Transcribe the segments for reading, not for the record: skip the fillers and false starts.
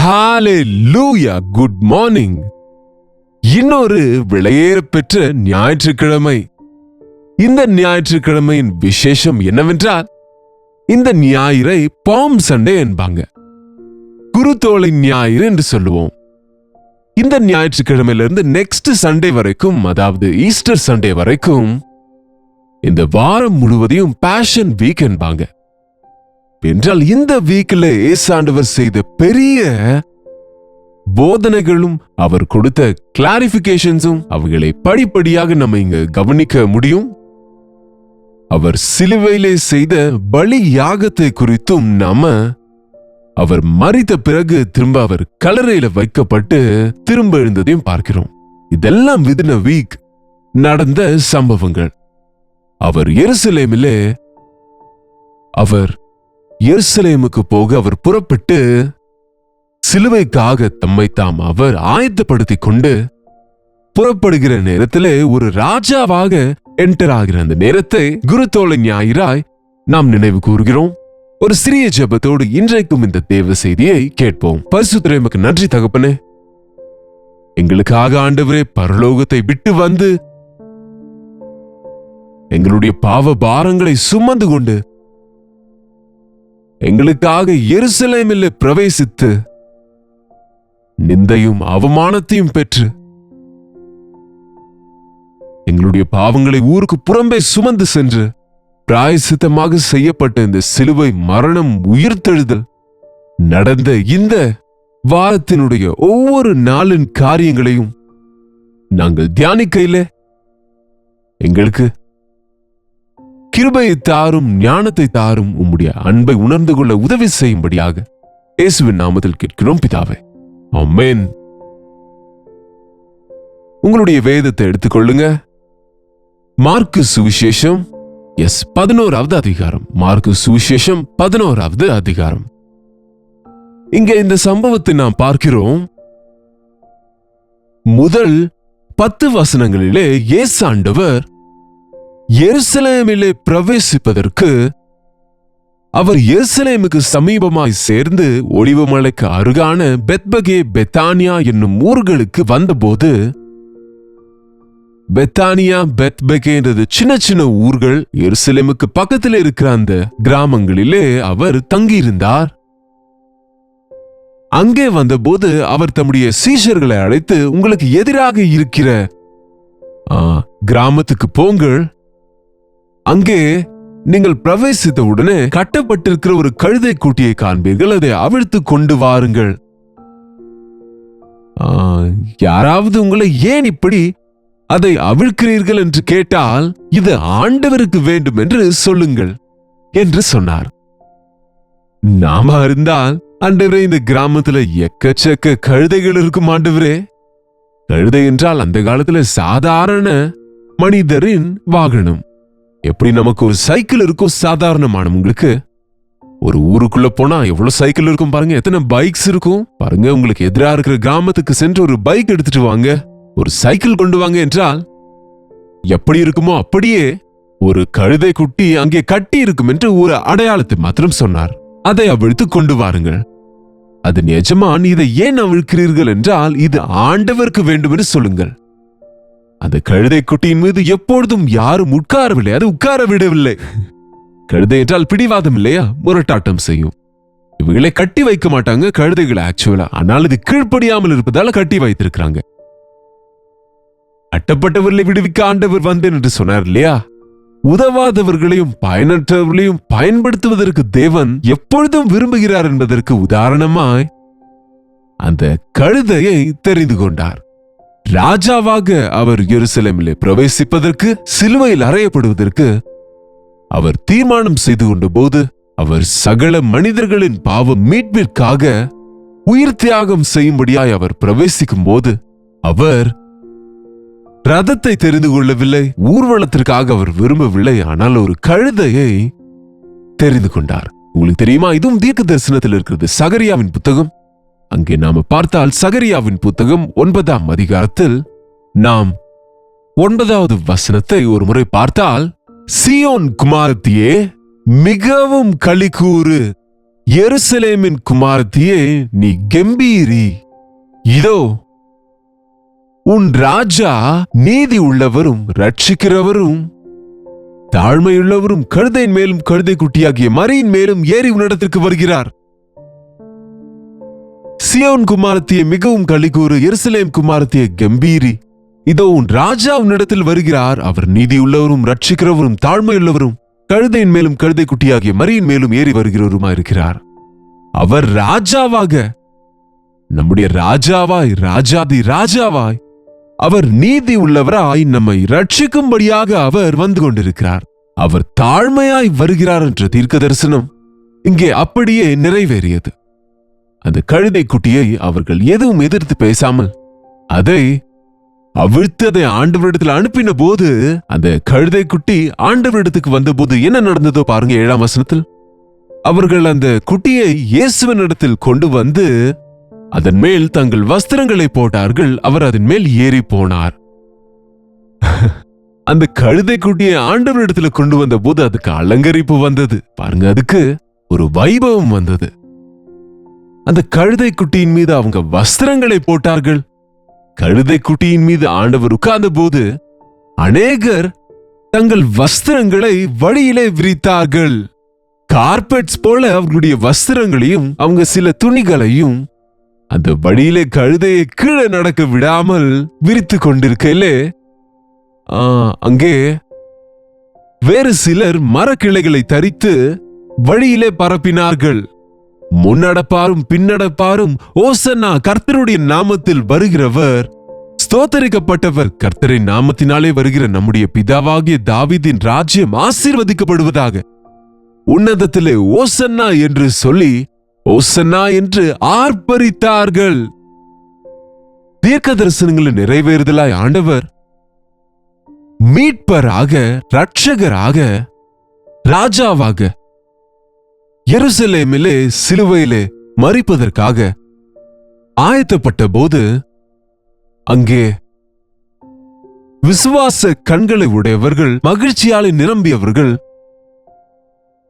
ஹalleluya, good morning. இன்னொரு விலையேற பெற்ற ஞாயிற்றுக்கிழமை. இந்த ஞாயிற்றுக்கிழமையின் விசேஷம் என்னவென்றால், இந்த ஞாயிறை பாம் சண்டே என்பாங்க, குருத்தோலை ஞாயிறு என்று சொல்லுவோம். இந்த ஞாயிற்றுக்கிழமையிலிருந்து நெக்ஸ்ட் சண்டே வரைக்கும், அதாவது ஈஸ்டர் சண்டே வரைக்கும், இந்த வாரம் முழுவதையும் பேஷன் வீக் என்பாங்க. என்றால் இந்த வீக்ல ஏசாண்டவர் செய்த பெரிய போதனைகளும் அவர் கொடுத்த கிளாரிபிகேஷன்ஸும் அவைகளை படிப்படியாக நம்ம இங்க கவனிக்க முடியும். அவர் சிலுவையிலே செய்த பலி யாகத்தை குறித்தும் நாம, அவர் மரித்த பிறகு திரும்ப அவர் கல்லறையில வைக்கப்பட்டு திரும்ப எழுந்ததையும் பார்க்கிறோம். இதெல்லாம் விதின் a வீக் நடந்த சம்பவங்கள். அவர் எருசலேமுக்கு போக அவர் புறப்பட்டு சிலுவைக்காக தம்மை தாம் அவர் ஆயத்தப்படுத்திக் கொண்டு புறப்படுகிற நேரத்திலே ஒரு ராஜாவாக என்டர் ஆகிற அந்த நேரத்தை குருத்தோலை ஞாயிறாய் நாம் நினைவு கூறுகிறோம். ஒரு சிறிய ஜெபத்தோடு இன்றைக்கும் இந்த தேவ செய்தியை கேட்போம். பரிசுத்தரே, உமக்கு நன்றி தகப்பனே. எங்களுக்காக ஆண்டவரே பரலோகத்தை விட்டு வந்து எங்களுடைய பாவ பாரங்களை சுமந்து கொண்டு எங்களுக்காக எருசலேமில் பிரவேசித்து நிந்தையும் அவமானத்தையும் பெற்று எங்களுடைய பாவங்களை ஊருக்கு புறம்பே சுமந்து சென்று பிராயசித்தமாக செய்யப்பட்ட இந்த சிலுவை மரணம் உயிர்த்தெழுதல் நடந்த இந்த வாரத்தினுடைய ஒவ்வொரு நாளின் காரியங்களையும் நாங்கள் தியானிக்கையில எங்களுக்கு கிருபையை தாரும், ஞானத்தை தாரும், உம்முடைய அன்பை உணர்ந்து கொள்ள உதவி செய்யும்படியாக இயேசுவின் நாமத்தில் கேட்கிறோம் பிதாவே, ஆமென். உங்களுடைய வேதத்தை எடுத்துக்கொள்ளுங்க. மார்க்கு சுவிசேஷம் 11வது அதிகாரம். மார்க்கு சுவிசேஷம் 11வது அதிகாரம். இங்க இந்த சம்பவத்தை நாம் பார்க்கிறோம். முதல் 10 வசனங்களிலே இயேசாண்டவர் எருசலேமிலே பிரவேசிப்பதற்கு அவர் எருசலேமுக்கு சமீபமாய் சேர்ந்து ஒலிவமலைக்கு அருகான பெத்பகே, பெத்தானியா என்னும் ஊர்களுக்கு வந்தபோது, பெத்தானியா, பெத்பகே என்றது சின்ன சின்ன ஊர்கள், எருசலேமுக்கு பக்கத்தில் இருக்கிற அந்த கிராமங்களிலே அவர் தங்கியிருந்தார். அங்கே வந்தபோது அவர் தம்முடைய சீஷர்களை அழைத்து, உங்களுக்கு எதிராக இருக்கிற கிராமத்துக்கு போங்கள், அங்கே நீங்கள் பிரவேசித்த உடனே கட்டப்பட்டிருக்கிற ஒரு கழுதை குட்டியை காண்பீர்கள், அதை அவிழ்த்து கொண்டு வாருங்கள். யாராவது உங்களை ஏன் இப்படி அதை அவிழ்க்கிறீர்கள் என்று கேட்டால், இது ஆண்டவருக்கு வேண்டும் என்று சொல்லுங்கள் என்று சொன்னார். நாம இருந்தால், ஆண்டவரே, இந்த கிராமத்துல எக்கச்சக்க கழுதைகள் இருக்கும் ஆண்டவரே. கழுதை என்றால் அந்த காலத்துல சாதாரண மனிதரின் வாகனம். எப்படி நமக்கு ஒரு சைக்கிள் இருக்கும் சாதாரணமான, உங்களுக்கு ஒரு ஊருக்குள்ள போனா எவ்வளவு சைக்கிள் இருக்கும் பாருங்க, எத்தனை பைக்ஸ் இருக்கும் பாருங்க. உங்களுக்கு எதிராக இருக்கிற கிராமத்துக்கு சென்று ஒரு பைக் எடுத்துட்டு வாங்க, ஒரு சைக்கிள் கொண்டு வாங்க என்றால் எப்படி இருக்குமோ அப்படியே ஒரு கழுதை குட்டி அங்கே கட்டி இருக்கும் என்று ஒரு அடையாளத்தை மாத்திரம் சொன்னார். அதை அவிழ்த்து கொண்டு வாருங்கள். அது நிஜமான், இதை ஏன் அவிழ்க்கிறீர்கள் என்றால், இது ஆண்டவருக்கு வேண்டும் என்று சொல்லுங்கள். அந்த கழுதை குட்டியின் மீது எப்பொழுதும் யாரும் உட்காரவில்லை, அது உட்கார விடவில்லை. கழுதை என்றால் பிடிவாதம் இல்லையா, முரட்டாட்டம் செய்யும். இவைகளை கட்டி வைக்க மாட்டாங்க கழுதைகளை ஆக்சுவலா, ஆனால் இது கீழ்ப்படியாமல் இருப்பதால கட்டி வைத்திருக்கிறாங்க. அட்டப்பட்டவர்களை விடுவிக்க ஆண்டவர் வந்தேன் என்று சொன்னார் இல்லையா. உதவாதவர்களையும் பயனற்றவர்களையும் பயன்படுத்துவதற்கு தேவன் எப்பொழுதும் விரும்புகிறார் என்பதற்கு உதாரணமாய் அந்த கழுதையை தெரிந்து கொண்டார். ராஜாவாக அவர் எருசலேமிலே பிரவேசிப்பதற்கு, சிலுவையில் அறையப்படுவதற்கு அவர் தீர்மானம் செய்து கொண்ட போது, அவர் சகல மனிதர்களின் பாவ மீட்பிற்காக உயிர் தியாகம் செய்யும்படியாய் அவர் பிரவேசிக்கும் போது, அவர் ரதத்தை தெரிந்து கொள்ளவில்லை, ஊர்வலத்திற்காக அவர் விரும்பவில்லை, ஆனால் ஒரு கழுதையை தெரிந்து கொண்டார். உங்களுக்கு தெரியுமா, இதுவும் தீர்க்க தரிசனத்தில் இருக்கிறது. சகரியாவின் புத்தகம், அங்கே நாம பார்த்தால் சகரியாவின் புத்தகம் 9ஆம் அதிகாரத்தில் நாம் 9வது வசனத்தை ஒரு முறை பார்த்தால், சீயோன் குமாரத்தியே மிகவும் களிகூறு, எருசலேமின் குமாரத்தியே, நீ கெம்பீரி. இதோ உன் ராஜா நீதி உள்ளவரும் ரட்சிக்கிறவரும் தாழ்மையுள்ளவரும் கழுதையின் மேலும் கழுதை குட்டியாகிய மரியின் மேலும் ஏறி உன்னிடத்திற்கு வருகிறார். சியோன் குமாரத்தியே, மிகவும் களிகூறு. எருசலேம் குமாரத்தியே, கம்பீரி. இதோ உன் ராஜா உன்னிடத்தில் வருகிறார். அவர் நீதியுள்ளவரும் ரட்சிக்கிறவரும் தாழ்மையுள்ளவரும் கழுதையின் மேலும் கழுதை குட்டியாகிய மரியின் மேலும் ஏறி வருகிறவருமாயிருக்கிறார். அவர் ராஜாவாக, நம்முடைய ராஜாவாய், ராஜாதி ராஜாவாய், அவர் நீதி உள்ளவராய் நம்மை ரட்சிக்கும்படியாக அவர் வந்து கொண்டிருக்கிறார். அவர் தாழ்மையாய் வருகிறார் என்ற தீர்க்க தரிசனம் இங்கே அப்படியே நிறைவேறியது. அந்த கழுதை குட்டியை அவர்கள் எதுவும் எதிர்த்து பேசாமல் அதை அவிழ்த்து அதை ஆண்டவரிடத்தில் அனுப்பின போது, அந்த கழுதை குட்டி ஆண்டவரிடத்துக்கு வந்த போது என்ன நடந்ததோ பாருங்க. 7ஆம் வசனத்தில் அவர்கள் அந்த குட்டியை இயேசுவினிடத்தில் கொண்டு வந்து அதன் மேல் தங்கள் வஸ்திரங்களை போட்டார்கள். அவர் அதன் மேல் ஏறி போனார். அந்த கழுதை குட்டியை ஆண்டவரிடத்துல கொண்டு வந்த போது அதுக்கு அலங்கரிப்பு வந்தது பாருங்க. அதுக்கு ஒரு வைபவம் வந்தது. அந்த கழுதை குட்டியின் மீது அவங்க வஸ்திரங்களை போட்டார்கள். கழுதை குட்டியின் மீது ஆண்டவர் உட்கார்ந்த போது அநேகர் தங்கள் வஸ்திரங்களை வழியிலே விரித்தார்கள். கார்பெட்ஸ் போல அவர்களுடைய வஸ்திரங்களையும் அவங்க சில துணிகளையும் அந்த வழியிலே கழுதையை கீழே நடக்க விடாமல் விரித்து கொண்டிருக்கலே, அங்கே வேறு சிலர் மரக்கிளைகளை தரித்து வழியிலே பரப்பினார்கள். முன்னடப்பாரும் பின்னடப்பாரும், ஓசன்னா, கர்த்தருடைய நாமத்தில் வருகிறவர் ஸ்தோத்தரிக்கப்பட்டவர், கர்த்தரின் நாமத்தினாலே வருகிற நம்முடைய பிதாவாகிய தாவீதின் ராஜ்யம் ஆசீர்வதிக்கப்படுவதாக, உன்னதத்திலே ஓசன்னா என்று சொல்லி ஓசன்னா என்று ஆர்ப்பரித்தார்கள். தீர்க்க தரிசனங்களின் நிறைவேறுதலாய் ஆண்டவர் மீட்பராக, ரட்சகராக, ராஜாவாக எருசலேமிலே சிலுவையிலே மரிப்பதற்காக ஆயத்தப்பட்ட போது அங்கே விசுவாச கண்களை உடையவர்கள், மகிழ்ச்சியாலே நிரம்பியவர்கள்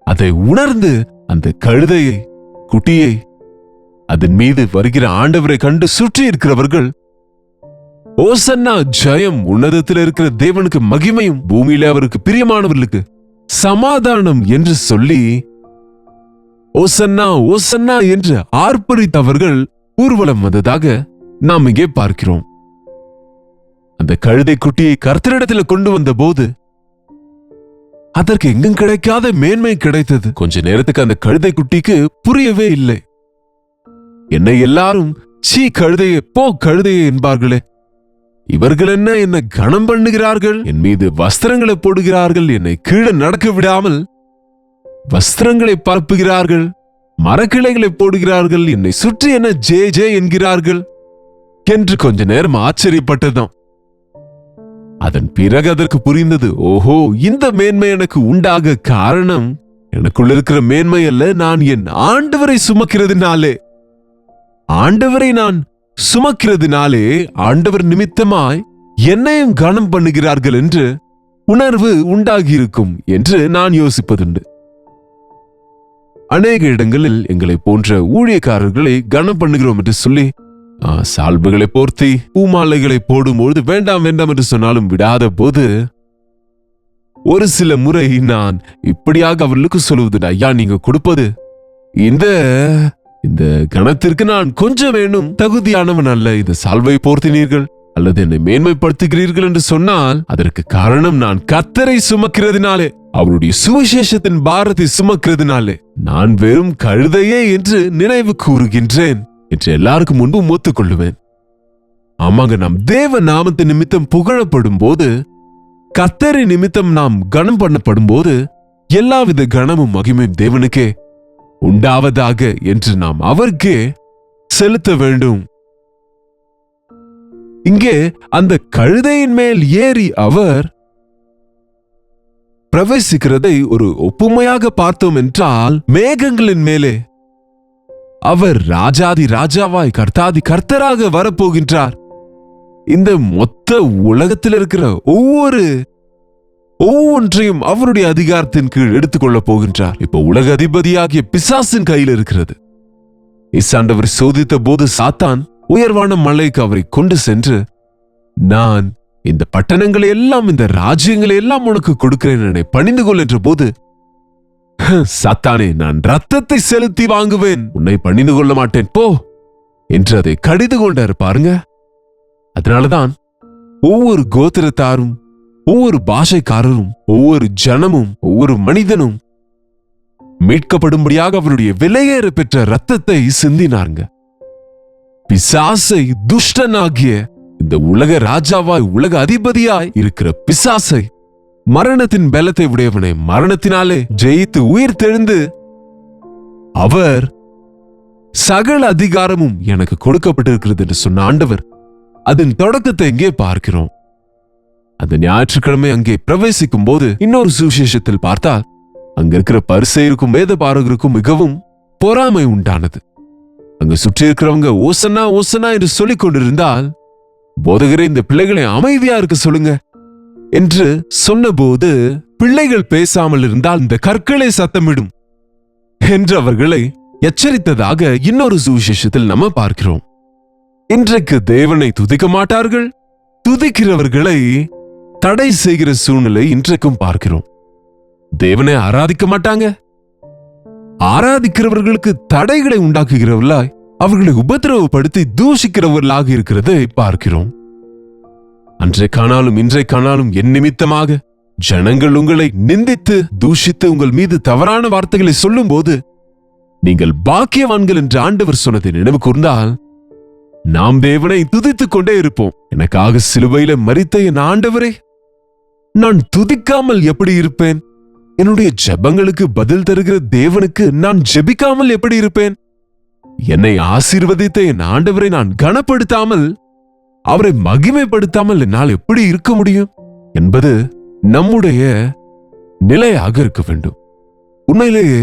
அதை உணர்ந்து அந்த கழுதையை, குட்டியை, அதன் மீது வருகிற ஆண்டவரை கண்டு சுற்றி இருக்கிறவர்கள் ஓசன்னா ஜெயம், உன்னதத்தில் இருக்கிற தேவனுக்கு மகிமையும், பூமியிலே அவருக்கு பிரியமானவர்களுக்கு சமாதானம் என்று சொல்லி ஓசன்னா ஓசன்னா என்று ஆர்ப்பரித்தவர்கள் ஊர்வலம் வந்ததாக நாம் இங்கே பார்க்கிறோம். அந்த கழுதை குட்டியை கர்த்தரிடத்தில் கொண்டு வந்த போது அதற்கு எங்கும் கிடைக்காத மேன்மை கிடைத்தது. கொஞ்ச நேரத்துக்கு அந்த கழுதை குட்டிக்கு புரியவே இல்லை. என்னை எல்லாரும் சீ கழுதையே, போ கழுதையே என்பார்களே, இவர்கள் என்ன கனம் பண்ணுகிறார்கள், என் மீது வஸ்திரங்களை போடுகிறார்கள், என்னை கீழே நடக்க விடாமல் வஸ்திரங்களை பரப்புகிறார்கள், மரக்கிளைகளை போடுகிறார்கள், என்னை சுற்றி என்ன ஜே ஜே என்கிறார்கள் என்று கொஞ்ச நேரம் ஆச்சரியப்பட்டதாம். அதன் பிறகு அதற்கு புரிந்தது, ஓஹோ, இந்த மேன்மை எனக்கு உண்டாக காரணம் எனக்குள்ள இருக்கிற மேன்மை அல்ல, நான் என் ஆண்டவரை சுமக்கிறதுனாலே, ஆண்டவரை நான் சுமக்கிறதுனாலே ஆண்டவர் நிமித்தமாய் என்னையும் கனம் பண்ணுகிறார்கள் என்று உணர்வு உண்டாகியிருக்கும் என்று நான் யோசிப்பதுண்டு. அநேக இடங்களில் எங்களை போன்ற ஊழியக்காரர்களை கனம் பண்ணுகிறோம் என்று சொல்லி சால்புகளை போர்த்தி பூமாலைகளை போடும்போது வேண்டாம் வேண்டாம் என்று சொன்னாலும் விடாத போது ஒரு சில முறை நான் இப்படியாக அவர்களுக்கு சொல்லுவது, ஐயா, நீங்க கொடுப்பது இந்த இந்த கணத்திற்கு நான் கொஞ்சம் வேணும் தகுதியானவன் அல்ல. இந்த சால்வை போர்த்தினீர்கள் அல்லது என்னை மேன்மைப்படுத்துகிறீர்கள் என்று சொன்னால் அதற்கு காரணம் நான் கர்த்தரை சுமக்கிறதுனாலே, அவருடைய சுவிசேஷத்தின் பாரத்தை சுமக்கிறதுனாலே, நான் வெறும் கழுதையே என்று நினைவு கூறுகின்றேன் என்று எல்லாருக்கும் முன்பு ஒத்துக்கொள்ளுவேன். ஆமாங்க, நாம் தேவ நாமத்தின் நிமித்தம் புகழப்படும் போது, கர்த்தரின் நிமித்தம் நாம் கனம் பண்ணப்படும் போது எல்லாவித கனமும் மகிமையும் தேவனுக்கே உண்டாவதாக என்று நாம் அவருக்கே செலுத்த வேண்டும். இங்கே அந்த கழுதையின் மேல் ஏறி அவர் பிரவேசிக்கிறதை ஒரு ஒப்புமையாக பார்த்தோம் என்றால், மேகங்களின் மேலே அவர் ராஜாதி ராஜாவாய், கர்த்தாதி கர்த்தராக வரப்போகின்றார். இந்த மொத்த உலகத்தில் இருக்கிற ஒவ்வொன்றையும் அவருடைய அதிகாரத்தின் கீழ் எடுத்துக்கொள்ளப் போகின்றார். இப்போ உலக அதிபதியாகிய பிசாசின் கையில் இருக்கிறது. இயேசு சோதித்த போது சாத்தான் உயர்வான மலைக்கு அவரை கொண்டு சென்று, நான் இந்த பட்டணங்களை எல்லாம், இந்த ராஜ்யங்களை எல்லாம் உனக்கு கொடுக்கிறேன், என்னை பணிந்து கொள் என்ற போது, சாத்தானே, நான் ரத்தத்தை செலுத்தி வாங்குவேன், உன்னை பணிந்து கொள்ள மாட்டேன், போ என்று அதை கடிந்து கொண்டார். பாருங்க, அதனாலதான் ஒவ்வொரு கோத்திரத்தாரும், ஒவ்வொரு பாஷைக்காரரும், ஒவ்வொரு ஜனமும், ஒவ்வொரு மனிதனும் மீட்கப்படும்படியாக அவருடைய விலையேற பெற்ற ரத்தத்தை சிந்தினாருங்க. பிசாசை, துஷ்டனாகிய இந்த உலக ராஜாவாய், உலக அதிபதியாய் இருக்கிற பிசாசை, மரணத்தின் பலத்தை உடையவனை மரணத்தினாலே ஜெயித்து உயிர் தெழுந்து, அவர் சகல அதிகாரமும் எனக்கு கொடுக்கப்பட்டிருக்கிறது என்று சொன்ன ஆண்டவர், அதன் தொடக்கத்தை இங்கே பார்க்கிறோம். அந்த ஞாயிற்றுக்கிழமை அங்கே பிரவேசிக்கும் போது இன்னொரு சுவிசேஷத்தில் பார்த்தால், அங்க இருக்கிற பரிசேயருக்கும் வேத பாரகருக்கும் மிகவும் பொறாமை உண்டானது. அங்கு சுற்றி இருக்கிறவங்க ஓசன்னா ஓசன்னா என்று சொல்லிக் கொண்டிருந்தால், போதகரே, இந்த பிள்ளைகளை அமைதியா இருக்க சொல்லுங்க என்று சொன்னபோது, பிள்ளைகள் பேசாமல் இருந்தால் இந்த கற்களை சத்தமிடும் என்று அவர்களை எச்சரித்ததாக இன்னொரு சுவிசேஷத்தில் நம்ம பார்க்கிறோம். இன்றைக்கு தேவனை துதிக்க மாட்டார்கள், துதிக்கிறவர்களை தடை செய்கிற சூழ்நிலை இன்றைக்கும் பார்க்கிறோம். தேவனை ஆராதிக்க மாட்டாங்க, ஆராதிக்கிறவர்களுக்கு தடைகளை உண்டாக்குகிறவர்களாய், அவர்களை உபத்திரவப்படுத்தி தூஷிக்கிறவர்களாக இருக்கிறதை பார்க்கிறோம். அன்றைக்கானாலும் இன்றைக்கானாலும் என் நிமித்தமாக ஜனங்கள் உங்களை நிந்தித்து தூஷித்து உங்கள் மீது தவறான வார்த்தைகளை சொல்லும் போது, நீங்கள் பாக்கியவான்கள் என்று ஆண்டவர் சொன்னதை நினைவு கூர்ந்தால், நாம் தேவனை துதித்துக் கொண்டே இருப்போம். எனக்காக சிலுவையில மரித்த என் ஆண்டவரே, நான் துதிக்காமல் எப்படி இருப்பேன்? என்னுடைய ஜெபங்களுக்கு பதில் தருகிற தேவனுக்கு நான் ஜெபிக்காமல் எப்படி இருப்பேன்? என்னை ஆசீர்வதித்த என் ஆண்டவரை நான் கனப்படுத்தாமல், அவரை மகிமைப்படுத்தாமல் என்னால் எப்படி இருக்க முடியும் என்பது நம்முடைய நிலையாக இருக்க வேண்டும். உண்மையிலேயே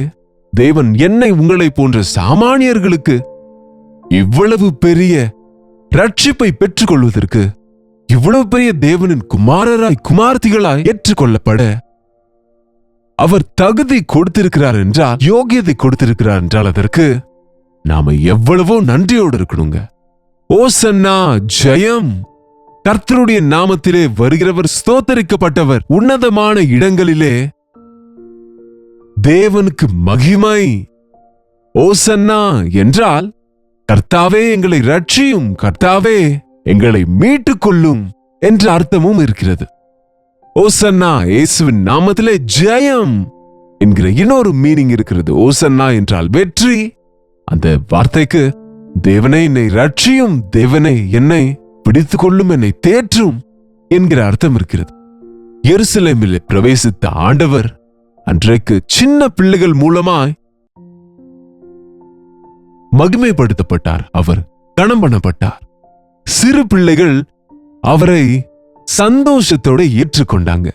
தேவன் என்னை உங்களை போன்ற சாமானியர்களுக்கு இவ்வளவு பெரிய ரட்சிப்பை பெற்றுக் கொள்வதற்கு, இவ்வளவு பெரிய தேவனின் குமாரராய் குமார்த்திகளாய் ஏற்றுக்கொள்ளப்பட அவர் தகுதி கொடுத்திருக்கிறார் என்றால், யோகியதை கொடுத்திருக்கிறார் என்றால், அதற்கு நாம எவ்வளவோ நன்றியோடு இருக்கணுங்க. ஓசன்னா, ஜெயம், கர்த்தருடைய நாமத்திலே வருகிறவர் ஸ்தோத்தரிக்கப்பட்டவர், உன்னதமான இடங்களிலே தேவனுக்கு மகிமை. ஓசன்னா என்றால், கர்த்தாவே எங்களை ரட்சியும், கர்த்தாவே எங்களை மீட்டுக் கொள்ளும் என்ற அர்த்தமும் இருக்கிறது. ஓசன்னா, இயேசுவின் நாமத்திலே ஜெயம் என்கிற இன்னொரு மீனிங் இருக்கிறது. ஓசன்னா என்றால் வெற்றி. அந்த வார்த்தைக்கு தேவனை என்னை ரட்சியும், தேவனை என்னை பிடித்துக் கொள்ளும், என்னை தேற்றும் என்கிற அர்த்தம் இருக்கிறது. எருசலேமில் பிரவேசித்த ஆண்டவர் அன்றைக்கு சின்ன பிள்ளைகள் மூலமாய் மகிமைப்படுத்தப்பட்டார். அவர் கனம் பண்ணப்பட்டார். சிறு பிள்ளைகள் அவரை சந்தோஷத்தோட ஏற்றுக்கொண்டாங்க.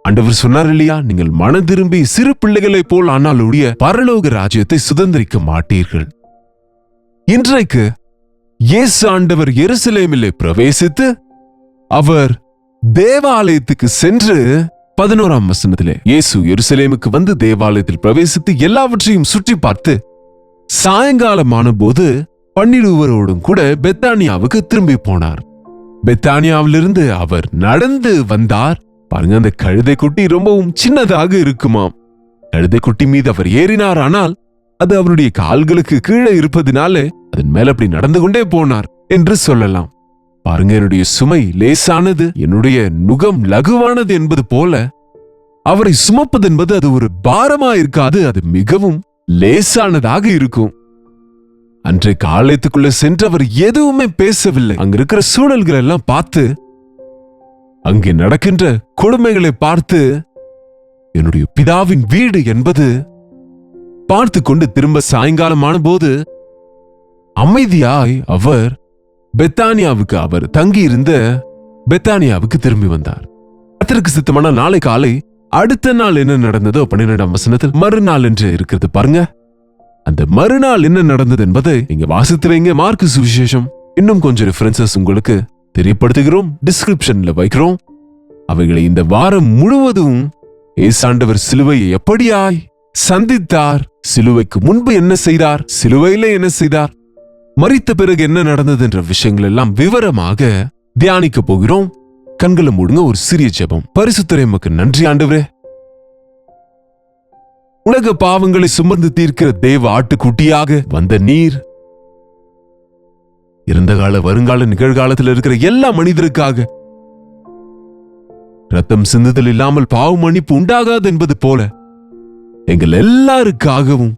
ஆண்டவர் சொன்னார் இல்லையா, நீங்கள் மனம் திரும்பி சிறு பிள்ளைகளை போல் ஆனாலுடைய பரலோக ராஜ்யத்தை சுதந்திரிக்க மாட்டீர்கள். இன்றைக்கு இயேசு ஆண்டவர் எருசலேமிலே பிரவேசித்து, அவர் தேவாலயத்துக்கு சென்று 11ஆம் வசனத்திலே, இயேசு எருசலேமுக்கு வந்து தேவாலயத்தில் பிரவேசித்து எல்லாவற்றையும் சுற்றி பார்த்து சாயங்காலமான போது 12 கூட பெத்தானியாவுக்கு திரும்பி போனார். பெத்தானியாவிலிருந்து அவர் நடந்து வந்தார். பாருங்க, அந்த கழுதை குட்டி ரொம்பவும் சின்னதாக இருக்குமாம். கழுதை குட்டி மீது அவர் ஏறினார். ஆனால் அது அவருடைய கால்களுக்கு கீழே இருப்பதினாலே அதன் மேல அப்படி நடந்து கொண்டே போனார் என்று சொல்லலாம். பாருங்க, என்னுடைய சுமை லேசானது, என்னுடைய நுகம் லகுவானது என்பது போல அவரை சுமப்பது என்பது அது ஒரு பாரமா இருக்காது, அது மிகவும் லேசானதாக இருக்கும். அன்றைக்கு ஆலயத்துக்குள்ள சென்றவர் எதுவுமே பேசவில்லை. அங்க இருக்கிற சூழல்கள் எல்லாம் பார்த்து, அங்கே நடக்கின்ற கொடுமைகளை பார்த்து, என்னுடைய பிதாவின் வீடு என்பது பார்த்து கொண்டு திரும்ப சாயங்காலமான போது அமைதியாய் அவர் பெத்தானியாவுக்கு, அவர் தங்கியிருந்த பெத்தானியாவுக்கு திரும்பி வந்தார். கர்த்தருக்கு சித்தமான நாளை காலை அடுத்த நாள் என்ன நடந்ததோ 12ஆம் வசனத்தில் மறுநாள் என்று இருக்கிறது. பாருங்க, அந்த மறுநாள் என்ன நடந்தது என்பதை நீங்க வாசித்து வைங்க. மார்க்கு சுவிசேஷம் இன்னும் கொஞ்சம் ரெஃபரன்சஸ் உங்களுக்கு தெரியப்படுத்துகிறோம், டிஸ்கிரிப்ஷன்ல வைக்கிறோம். அவைகளை இந்த வாரம் முழுவதும் இயேசாண்டவர் சிலுவையை எப்படியாய் சந்தித்தார், சிலுவைக்கு முன்பு என்ன செய்தார், சிலுவையில என்ன செய்தார், மரித்த பிறகு என்ன நடந்தது என்ற விஷயங்கள் எல்லாம் விவரமாக தியானிக்க போகிறோம். கண்களை மூடுங்க, ஒரு சிறிய ஜெபம். பரிசுத்தரே, உமக்கு நன்றி ஆண்டவரே. உலக பாவங்களை சுமந்து தீர்க்கிற தேவ ஆட்டுக்குட்டியாக வந்த நீர், இறந்த கால வருங்கால நிகழ்காலத்தில் இருக்கிற எல்லா மனிதருக்காக ரத்தம் சிந்துதல் இல்லாமல் பாவ மன்னிப்பு உண்டாகாது என்பது போல எங்கள் எல்லாருக்காகவும்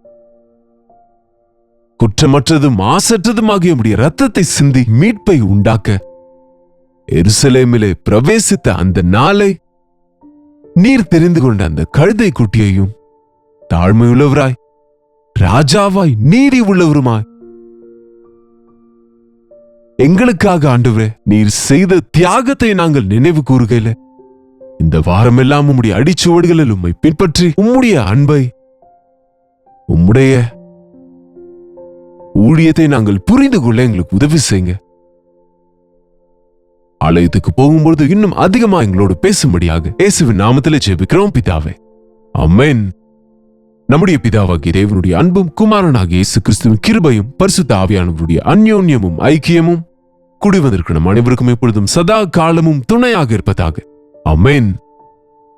குற்றமற்றதும் மாசற்றதுமாகிய உம்முடைய ரத்தத்தை சிந்தி மீட்பை உண்டாக்க எருசலேமிலே பிரவேசித்த அந்த நாளை நீர் தெரிந்து கொண்ட அந்த கழுதை குட்டியையும் தாழ்மையுள்ளவராய், ராஜாவாய், நீதி உள்ளவருமாய் எங்களுக்காக ஆண்டவரே நீர் செய்த தியாகத்தை நாங்கள் நினைவு கூறுகையில இந்த வாரமெல்லாம் உம்முடைய அடிச்சுவடுகளில் உம்மை பின்பற்றி உம்முடைய அன்பை, உம்முடைய ஊழியத்தை நாங்கள் புரிந்து கொள்ள எங்களுக்கு உதவி செய்யுங்க. ஆலயத்துக்கு போகும்பொழுது இன்னும் அதிகமா எங்களோடு பேசும்படியாக இயேசுவின் நாமத்திலே ஜெபிக்கிறோம் பிதாவே, ஆமென். நம்முடைய பிதாவாகிய தேவனுடைய அன்பும் குமாரனாகிய இயேசு கிறிஸ்துவின் கிருபையும் பரிசுத்த ஆவியானவருடைய அந்யோன்யமும் ஐக்கியமும் கூடி வந்திருக்கிற நம் அனைவருக்கும் எப்பொழுதும் சதா காலமும் துணையாக இருப்பதாக, ஆமென்.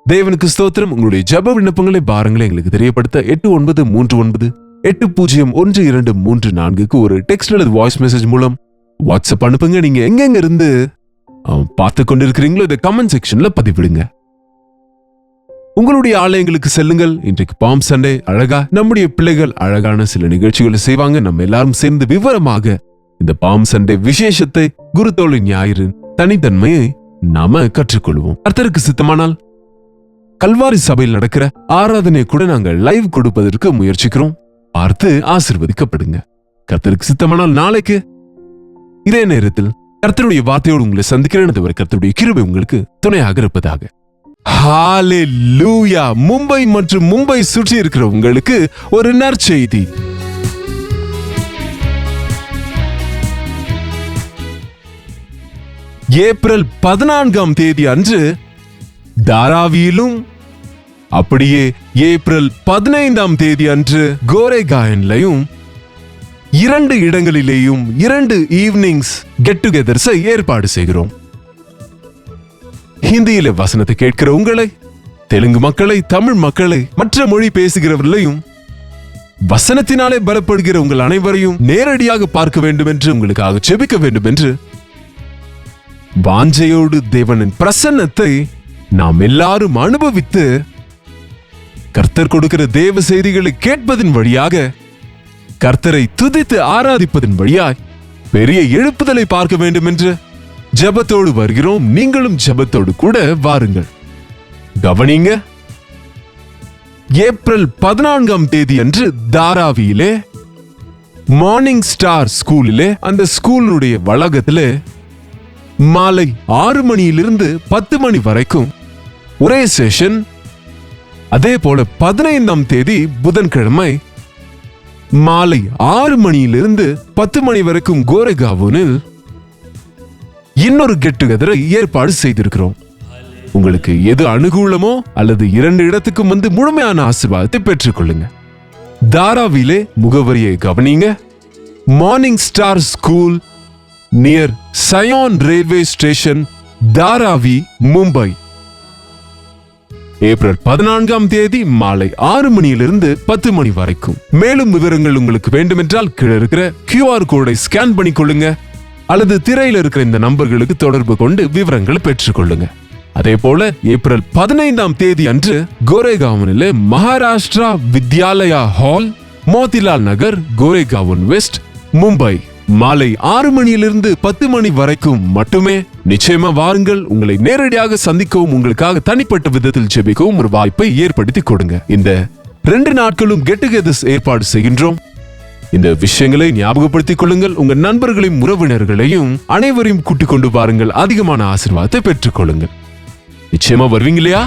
தேவனுக்கு ஸ்தோத்திரம். உங்களுடைய ஜெப விண்ணப்பங்களை பாருங்களை எங்களுக்கு தெரியப்படுத்த 8939801234 ஒரு டெக்ஸ்ட் அல்லது வாய்ஸ் மெசேஜ் மூலம் வாட்ஸ்அப் அனுப்புங்க. நீங்க எங்கெங்க இருந்து பார்த்து கொண்டிருக்கிறீங்களோ இதை கமெண்ட் செக்ஷன்ல பதிவிடுங்க. உங்களுடைய ஆலயங்களுக்கு செல்லுங்கள். இன்றைக்கு பாம் சண்டே, அழகா நம்முடைய பிள்ளைகள் அழகான சில நிகழ்ச்சிகளை செய்வாங்க. நம்ம எல்லாரும் சேர்ந்து விவரமாக இந்த பாம் சண்டே விசேஷத்தை, குருத்தோலை ஞாயிறு தனித்தன்மையை நாம கற்றுக்கொள்வோம். கர்த்தருக்கு சித்தமானால் கல்வாரி சபையில் நடக்கிற ஆராதனை கூட நாங்கள் லைவ் கொடுப்பதற்கு முயற்சிக்கிறோம். பார்த்து ஆசீர்வதிக்கப்படுங்க. கர்த்தருக்கு சித்தமானால் நாளைக்கு இதே நேரத்தில் கர்த்தருடைய வார்த்தையோடு உங்களை சந்திக்கிறேன். கர்த்தருடைய கிருபை உங்களுக்கு துணையாக இருப்பதாக. ஹalleluya. மும்பை மற்றும் மும்பை சுற்றி இருக்கிற உங்களுக்கு ஒரு நற்செய்தி. ஏப்ரல் 14ஆம் தேதி அன்று தாராவியிலும், அப்படியே ஏப்ரல் 15ஆம் தேதி அன்று கோரேகாயன்லையும் 2 இடங்களிலேயும் 2 ஈவினிங்ஸ் கெட் டுகெதர்ஸை ஏற்பாடு செய்கிறோம். ஹிந்தியில வசனத்தை கேட்கிற உங்களை, தெலுங்கு மக்களை, தமிழ் மக்களை, மற்ற மொழி பேசுகிறவர்களையும், வசனத்தினாலே பலப்படுகிற உங்கள் அனைவரையும் நேரடியாக பார்க்க வேண்டும் என்று, உங்களுக்காக ஜெபிக்க வேண்டும் என்று வாஞ்சையோடு தேவனின் பிரசன்னத்தை நாம் எல்லாரும் அனுபவித்து கர்த்தர் கொடுக்கிற தேவ செய்திகளை கேட்பதன் வழியாக, கர்த்தரை துதித்து ஆராதிப்பதன் வழியாய் பெரிய எழுப்புதலை பார்க்க வேண்டும் என்று ஜெபத்தோடு வருகிறோம். நீங்களும் ஜெபத்தோடு கூட வாருங்கள். கவனிங்க, ஏப்ரல் 14ஆம் தேதி அன்று தாராவியிலே மார்னிங் ஸ்டார் ஸ்கூலிலே, அந்த ஸ்கூலுடைய வளாகத்திலே மாலை 6 மணியிலிருந்து 10 மணி வரைக்கும் ஒரே செஷன். அதே போல 15ஆம் தேதி புதன்கிழமை மாலை 6 மணியிலிருந்து 10 மணி வரைக்கும் கோரேகாவனில் இன்னொரு கெட் டுகெதரை ஏற்பாடு செய்திருக்கிறோம். உங்களுக்கு எது அனுகூலமோ அல்லது 2 இடத்துக்கும் வந்து முழுமையான ஆசீர்வாதத்தை பெற்றுக் கொள்ளுங்க. தாராவிலே முகவரியை கவனிங்க. Morning star school near Sion railway station, Dharavi, Mumbai. April 14ஆம் தேதி மாலை 6 மணியிலிருந்து 10 மணி வரைக்கும். மேலும் விவரங்கள் உங்களுக்கு வேண்டுமென்றால் கீழே இருக்கிற QR கோடை ஸ்கேன் பண்ணிக்கொள்ளுங்க அல்லது திரையில் இருக்கிற இந்த நம்பர்களுக்கு தொடர்பு கொண்டு விவரங்களை பெற்றுக்கொள்ளுங்க. அதே போல ஏப்ரல் 15ஆம் தேதி அன்று கோரேகாவனிலே மகாராஷ்டிரா வித்யாலயா ஹால், மோதிலால் நகர், கோரேகாவன் வெஸ்ட், மும்பை, மாலை 6 மணியிலிருந்து 10 மணி வரைக்கும் மட்டுமே. நிச்சயமா வாருங்கள். உங்களை நேரடியாக சந்திக்கவும் உங்களுக்காக தனிப்பட்ட விதத்தில் ஜெபிக்கவும் ஒரு வாய்ப்பை ஏற்படுத்தி கொடுங்க. இந்த 2 நாட்களும் கெட் டுகெதர்ஸ் ஏற்பாடு செய்கின்றோம். இந்த விஷயங்களை ஞாபகப்படுத்திக் கொள்ளுங்கள். உங்க நண்பர்களையும் உறவினர்களையும் அனைவரையும் கூட்டிக் கொண்டு வாருங்கள். அதிகமான ஆசீர்வாதத்தை பெற்றுக் கொள்ளுங்கள். நிச்சயமா வருவீங்க இல்லையா?